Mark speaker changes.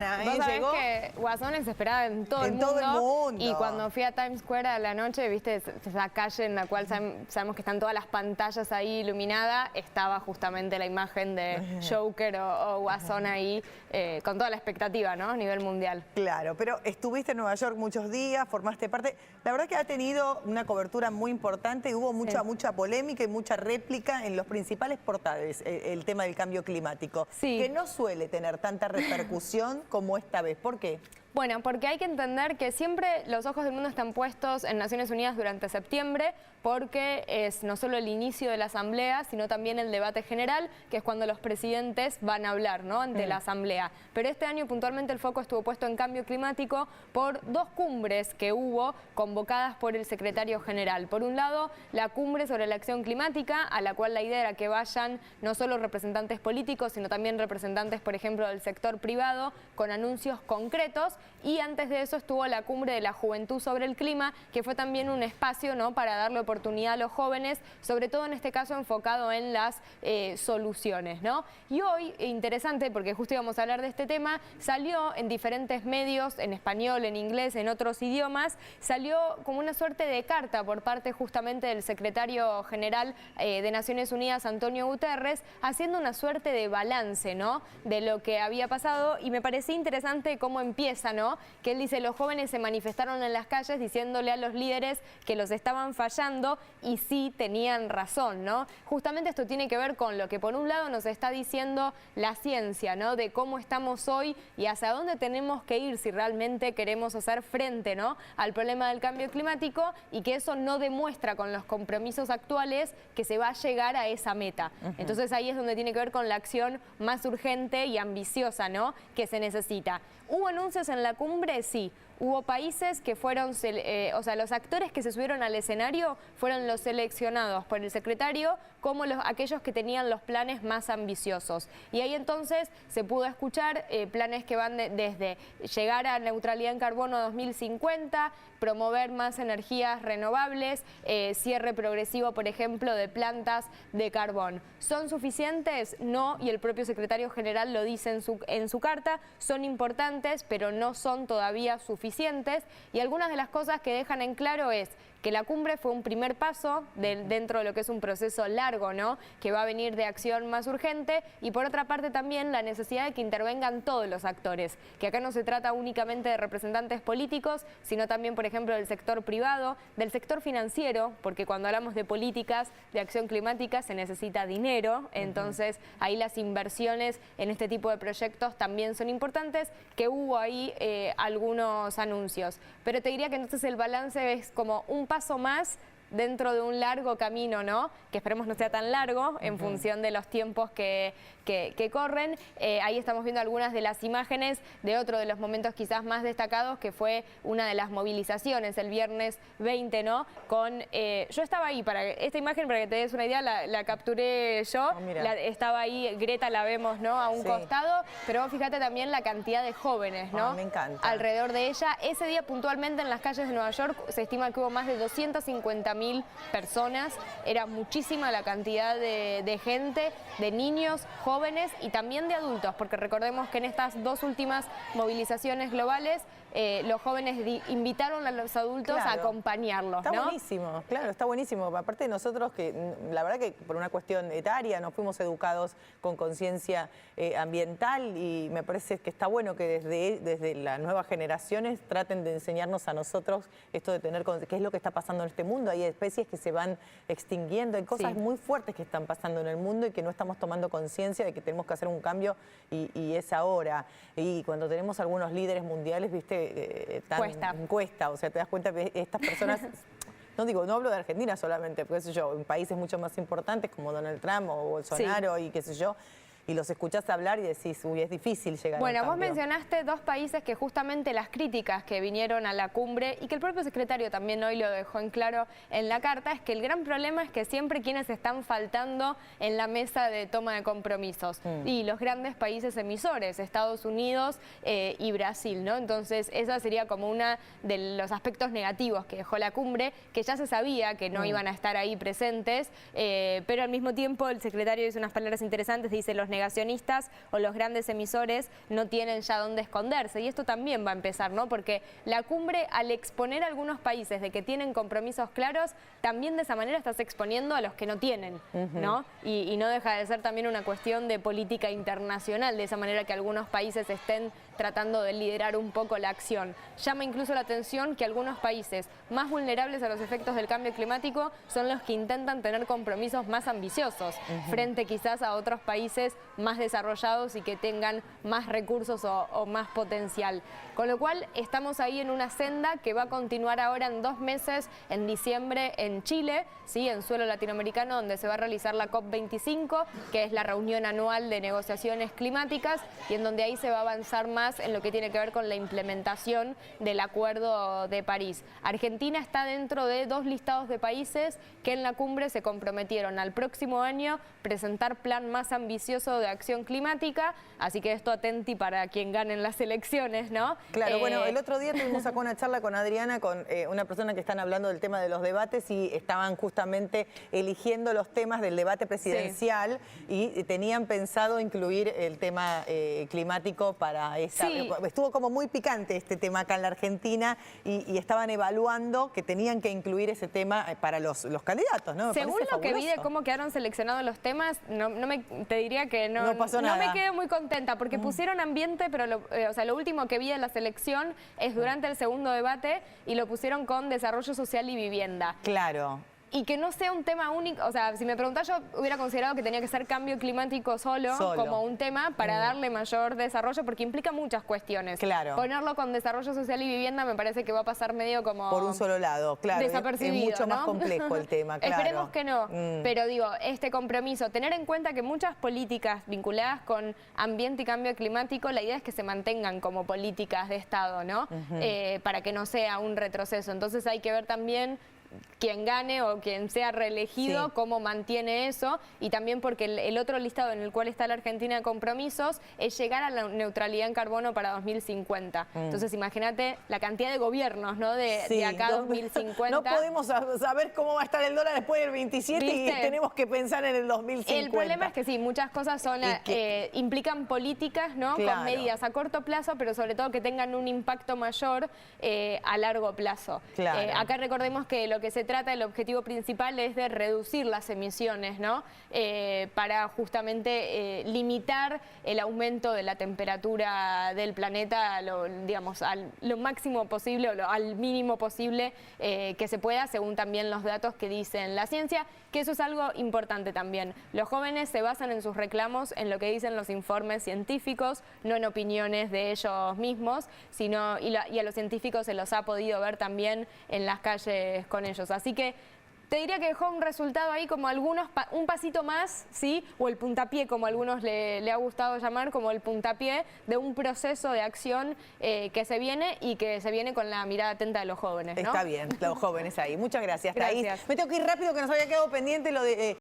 Speaker 1: Vos sabés
Speaker 2: Llegó
Speaker 1: que Guasón es esperada en todo el mundo. Y cuando fui a Times Square a la noche, viste, esa calle en la cual sabemos que están todas las pantallas ahí iluminadas, estaba justamente la imagen de Joker o Guasón ahí, con toda la expectativa, ¿no? A nivel mundial.
Speaker 2: Claro, pero estuviste en Nueva York muchos días, formaste parte. La verdad que ha tenido una cobertura muy importante y hubo mucha polémica y mucha réplica en los principales portales, el tema del cambio climático.
Speaker 1: Sí.
Speaker 2: Que no suele tener tanta repercusión como esta vez. ¿Por qué?
Speaker 1: Bueno, porque hay que entender que siempre los ojos del mundo están puestos en Naciones Unidas durante septiembre, porque es no solo el inicio de la asamblea, sino también el debate general, que es cuando los presidentes van a hablar, ¿no?, ante la asamblea. Pero este año puntualmente el foco estuvo puesto en cambio climático por dos cumbres que hubo convocadas por el secretario general. Por un lado, la cumbre sobre la acción climática, a la cual la idea era que vayan no solo representantes políticos, sino también representantes, por ejemplo, del sector privado, con anuncios concretos. Y antes de eso estuvo la cumbre de la juventud sobre el clima, que fue también un espacio, ¿no?, para darle oportunidad a los jóvenes, sobre todo en este caso enfocado en las soluciones, ¿no? Y hoy, interesante, porque justo íbamos a hablar de este tema, salió en diferentes medios, en español, en inglés, en otros idiomas, salió como una suerte de carta por parte justamente del secretario general de Naciones Unidas, Antonio Guterres, haciendo una suerte de balance, ¿no?, de lo que había pasado, y me parecía interesante cómo empieza, ¿no?, que él dice: los jóvenes se manifestaron en las calles diciéndole a los líderes que los estaban fallando, y sí tenían razón, ¿no? Justamente esto tiene que ver con lo que por un lado nos está diciendo la ciencia, ¿no?, de cómo estamos hoy y hacia dónde tenemos que ir si realmente queremos hacer frente, ¿no?, al problema del cambio climático, y que eso no demuestra con los compromisos actuales que se va a llegar a esa meta. Entonces ahí es donde tiene que ver con la acción más urgente y ambiciosa, ¿no?, que se necesita. ¿Hubo anuncios en la cumbre? Sí. Hubo países que fueron, o sea, los actores que se subieron al escenario fueron los seleccionados por el secretario como aquellos que tenían los planes más ambiciosos. Y ahí entonces se pudo escuchar planes que van desde llegar a neutralidad en carbono 2050, promover más energías renovables, cierre progresivo, por ejemplo, de plantas de carbón. ¿Son suficientes? No, y el propio secretario general lo dice en su carta, son importantes, pero no son todavía suficientes. Y algunas de las cosas que dejan en claro es que la cumbre fue un primer paso dentro de lo que es un proceso largo, ¿no?, que va a venir de acción más urgente, y por otra parte también la necesidad de que intervengan todos los actores, que acá no se trata únicamente de representantes políticos, sino también, por ejemplo, del sector privado, del sector financiero, porque cuando hablamos de políticas de acción climática se necesita dinero, entonces ahí las inversiones en este tipo de proyectos también son importantes, que hubo ahí algunos anuncios. Pero te diría que entonces el balance es como un paso más dentro de un largo camino, ¿no?, que esperemos no sea tan largo en función de los tiempos que corren. Ahí estamos viendo algunas de las imágenes de otro de los momentos quizás más destacados, que fue una de las movilizaciones el viernes 20, ¿no?, con... yo estaba ahí, para esta imagen, para que te des una idea, la capturé yo, estaba ahí, Greta la vemos, ¿no?, a un costado, pero vos fíjate también la cantidad de jóvenes, ¿no?,
Speaker 2: me encanta,
Speaker 1: alrededor de ella. Ese día puntualmente en las calles de Nueva York se estima que hubo más de 250.000 personas, era muchísima la cantidad de gente, de niños, jóvenes y también de adultos, porque recordemos que en estas dos últimas movilizaciones globales los jóvenes invitaron a los adultos a acompañarlos, ¿no?
Speaker 2: Está buenísimo, claro, está buenísimo. Aparte de nosotros, que la verdad que por una cuestión etaria nos fuimos educados con conciencia ambiental, y me parece que está bueno que desde las nuevas generaciones traten de enseñarnos a nosotros esto de tener, qué es lo que está pasando en este mundo. Hay especies que se van extinguiendo, hay cosas muy fuertes que están pasando en el mundo y que no estamos tomando conciencia de que tenemos que hacer un cambio, y es ahora. Y cuando tenemos algunos líderes mundiales, viste, cuesta, o sea, te das cuenta que estas personas... No hablo de Argentina solamente, qué sé yo, en países mucho más importantes como Donald Trump o Bolsonaro y qué sé yo, y los escuchás hablar y decís, uy, es difícil llegar al cambio.
Speaker 1: Vos mencionaste dos países que justamente las críticas que vinieron a la cumbre, y que el propio secretario también hoy lo dejó en claro en la carta, es que el gran problema es que siempre quienes están faltando en la mesa de toma de compromisos, y los grandes países emisores, Estados Unidos y Brasil, ¿no? Entonces esa sería como una de los aspectos negativos que dejó la cumbre, que ya se sabía que no iban a estar ahí presentes, pero al mismo tiempo el secretario dice unas palabras interesantes, dice: los negacionistas o los grandes emisores no tienen ya dónde esconderse. Y esto también va a empezar, ¿no? Porque la cumbre, al exponer a algunos países de que tienen compromisos claros, también de esa manera estás exponiendo a los que no tienen, ¿no? Y no deja de ser también una cuestión de política internacional, de esa manera que algunos países estén tratando de liderar un poco la acción. Llama incluso la atención que algunos países más vulnerables a los efectos del cambio climático son los que intentan tener compromisos más ambiciosos, frente quizás a otros países más desarrollados y que tengan más recursos o más potencial. Con lo cual estamos ahí en una senda que va a continuar ahora en 2 meses, en diciembre en Chile, ¿sí? En suelo latinoamericano, donde se va a realizar la COP25, que es la reunión anual de negociaciones climáticas, y en donde ahí se va a avanzar más en lo que tiene que ver con la implementación del Acuerdo de París. Argentina está dentro de 2 listados de países que en la cumbre se comprometieron al próximo año presentar plan más ambicioso de acción climática, así que esto atenti para quien gane en las elecciones, ¿no?
Speaker 2: Claro, bueno, el otro día tuvimos acá una charla con Adriana, con una persona que están hablando del tema de los debates y estaban justamente eligiendo los temas del debate presidencial y tenían pensado incluir el tema climático para esa...
Speaker 1: Sí.
Speaker 2: Estuvo como muy picante este tema acá en la Argentina y estaban evaluando que tenían que incluir ese tema para los candidatos, ¿no?
Speaker 1: Según lo que vi de cómo quedaron seleccionados los temas, te diría que no
Speaker 2: pasó nada.
Speaker 1: No me quedé muy contenta porque pusieron ambiente, pero lo último que vi de la selección es durante el segundo debate y lo pusieron con desarrollo social y vivienda.
Speaker 2: Claro.
Speaker 1: Y que no sea un tema único, o sea, si me preguntás, yo hubiera considerado que tenía que ser cambio climático solo. Como un tema para darle mayor desarrollo, porque implica muchas cuestiones.
Speaker 2: Claro.
Speaker 1: Ponerlo con desarrollo social y vivienda me parece que va a pasar medio como...
Speaker 2: Por un solo lado, claro.
Speaker 1: Desapercibido,
Speaker 2: es mucho
Speaker 1: ¿no?
Speaker 2: más complejo el tema, claro.
Speaker 1: Esperemos que no, pero digo, este compromiso, tener en cuenta que muchas políticas vinculadas con ambiente y cambio climático, la idea es que se mantengan como políticas de Estado, ¿no? Para que no sea un retroceso. Entonces hay que ver también quien gane o quien sea reelegido, cómo mantiene eso, y también porque el otro listado en el cual está la Argentina de compromisos es llegar a la neutralidad en carbono para 2050. Entonces imagínate la cantidad de gobiernos, ¿no? De acá a 2050.
Speaker 2: No podemos saber cómo va a estar el dólar después del 27 y tenemos que pensar en el 2050.
Speaker 1: El problema es que sí, muchas cosas son implican políticas, ¿no? Con medidas a corto plazo, pero sobre todo que tengan un impacto mayor a largo plazo. Acá recordemos que lo que se trata, el objetivo principal es de reducir las emisiones, ¿no? Para justamente limitar el aumento de la temperatura del planeta, digamos, a lo máximo posible o al mínimo posible que se pueda, según también los datos que dicen la ciencia, que eso es algo importante también. Los jóvenes se basan en sus reclamos en lo que dicen los informes científicos, no en opiniones de ellos mismos, sino y a los científicos se los ha podido ver también en las calles con ellos. Así que te diría que dejó un resultado ahí como un pasito más, ¿sí? O el puntapié, como a algunos le ha gustado llamar, como el puntapié de un proceso de acción que se viene y que se viene con la mirada atenta de los jóvenes, ¿no?
Speaker 2: Está bien, los jóvenes ahí. Muchas gracias, Thaís.
Speaker 1: Gracias.
Speaker 2: Me tengo que ir rápido, que nos había quedado pendiente lo de...